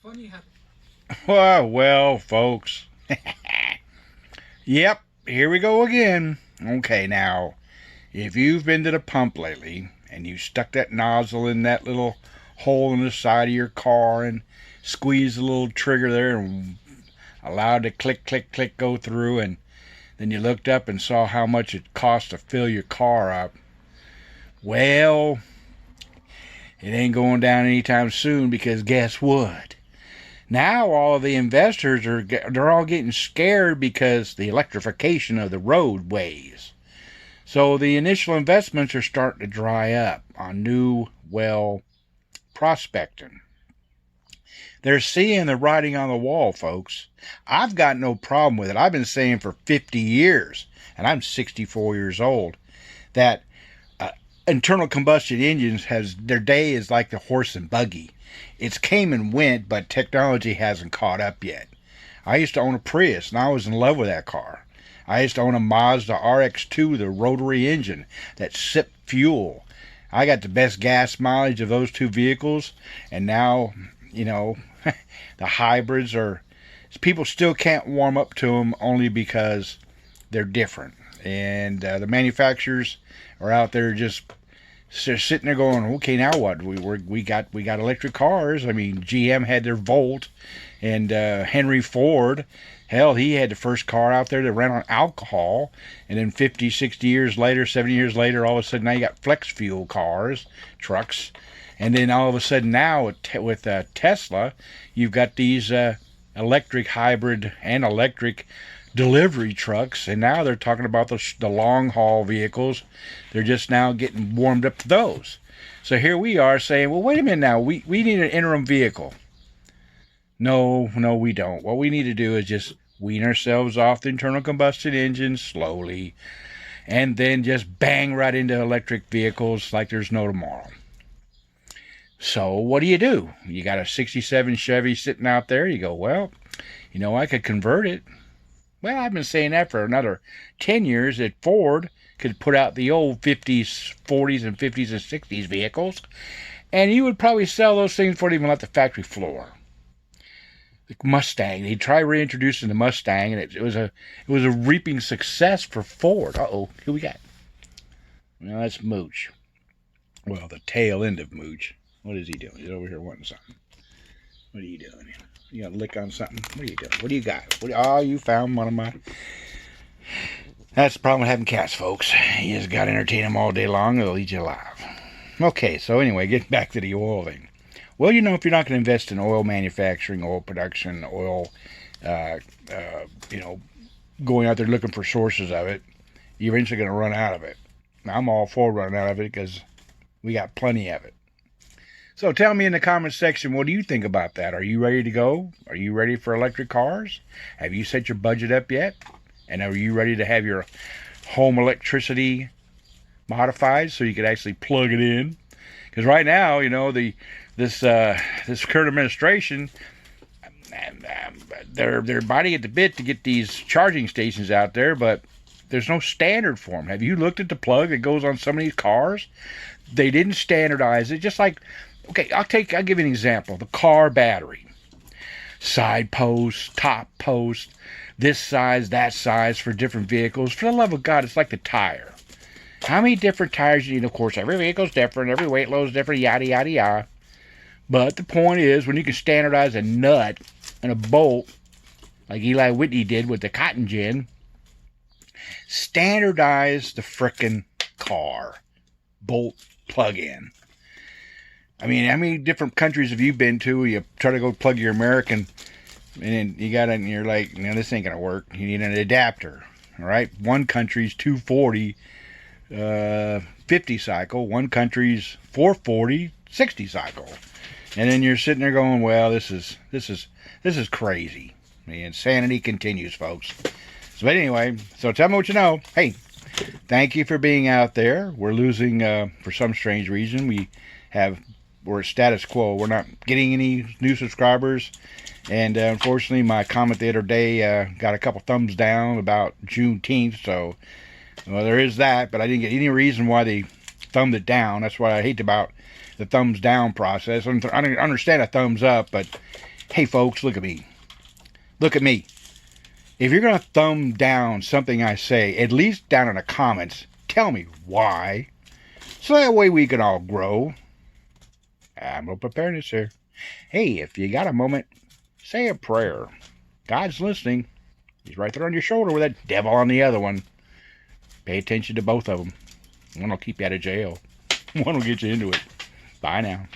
funny how. Well, folks. Yep, here we go again. Okay, now, if you've been to the pump lately and you stuck that nozzle in that little hole in the side of your car and squeezed the little trigger there and allowed the click, click, click go through, and then you looked up and saw how much it cost to fill your car up, well, it ain't going down anytime soon, because guess what? Now all of the investors they're all getting scared because the electrification of the roadways. So the initial investments are starting to dry up on new well prospecting. They're seeing the writing on the wall, folks. I've got no problem with it. I've been saying for 50 years, and I'm 64 years old, that internal combustion engines has their day is like the horse and buggy. It's came and went, but technology hasn't caught up yet. I used to own a Prius, and I was in love with that car. I used to own a Mazda RX-2, the rotary engine that sipped fuel. I got the best gas mileage of those two vehicles, and now, the hybrids are, people still can't warm up to them only because they're different. And the manufacturers are out there just sitting there going, okay, now what? We got electric cars. I mean, GM had their Volt, and Henry Ford, hell, he had the first car out there that ran on alcohol. And then 50, 60 years later, 70 years later, all of a sudden now you got flex fuel cars, trucks. And then all of a sudden now with Tesla, you've got these electric hybrid and electric delivery trucks, and now they're talking about the long haul vehicles. They're just now getting warmed up to those. So here we are saying, well, wait a minute now, we need an interim vehicle. No, we don't. What we need to do is just wean ourselves off the internal combustion engine slowly, and then just bang right into electric vehicles like there's no tomorrow. So what do? You got a 67 Chevy sitting out there. You go, well, I could convert it. Well, I've been saying that for another 10 years, that Ford could put out the old 50s, 40s, and 50s and 60s vehicles, and you would probably sell those things before they even left the factory floor. The Mustang, they tried reintroducing the Mustang, and it was a reaping success for Ford. Uh-oh, who we got? Well, that's Mooch. Well, the tail end of Mooch. What is he doing? He's over here wanting something. What are you doing? You got to lick on something? What are you doing? What do you got? You found one of my... That's the problem with having cats, folks. You just got to entertain them all day long, they'll eat you alive. Okay, so anyway, getting back to the oil thing. Well, if you're not going to invest in oil manufacturing, oil production, oil, going out there looking for sources of it, you're eventually going to run out of it. Now, I'm all for running out of it because we got plenty of it. So tell me in the comments section, what do you think about that? Are you ready to go? Are you ready for electric cars? Have you set your budget up yet? And are you ready to have your home electricity modified so you could actually plug it in? Because right now, this current administration, they're biting at the bit to get these charging stations out there, but there's no standard for them. Have you looked at the plug that goes on some of these cars? They didn't standardize it. Just like, okay, I'll give you an example. The car battery. Side post, top post, this size, that size for different vehicles. For the love of God, it's like the tire. How many different tires you need? Of course, every vehicle's different, every weight load's different, yada, yada, yada. But the point is, when you can standardize a nut and a bolt, like Eli Whitney did with the cotton gin, standardize the frickin' car bolt plug-in. I mean, how many different countries have you been to? You try to go plug your American, and then you got it, and you're like, this ain't gonna work. You need an adapter. All right, one country's 240 50 cycle, one country's 440 60 cycle, and then you're sitting there going, well, this is crazy. The insanity continues, folks. So anyway, so tell me what you know. Hey, thank you for being out there. We're losing, for some strange reason, we're at status quo. We're not getting any new subscribers. And unfortunately, my comment the other day got a couple thumbs down about Juneteenth. So, well, there is that. But I didn't get any reason why they thumbed it down. That's what I hate about the thumbs down process. I understand a thumbs up, but Hey folks, look at me. Look at me. If you're going to thumb down something I say, at least down in the comments, tell me why. So that way we can all grow. I'm a preparedness here. Hey, if you got a moment, say a prayer. God's listening. He's right there on your shoulder with that devil on the other one. Pay attention to both of them. One will keep you out of jail. One will get you into it. Bye now.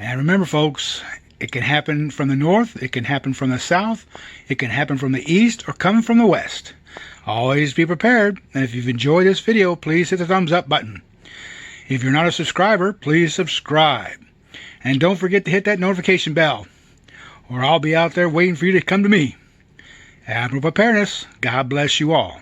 And remember, folks, it can happen from the north, it can happen from the south, it can happen from the east, or come from the west. Always be prepared, and if you've enjoyed this video, please hit the thumbs up button. If you're not a subscriber, please subscribe. And don't forget to hit that notification bell, or I'll be out there waiting for you to come to me. Admiral Preparedness, God bless you all.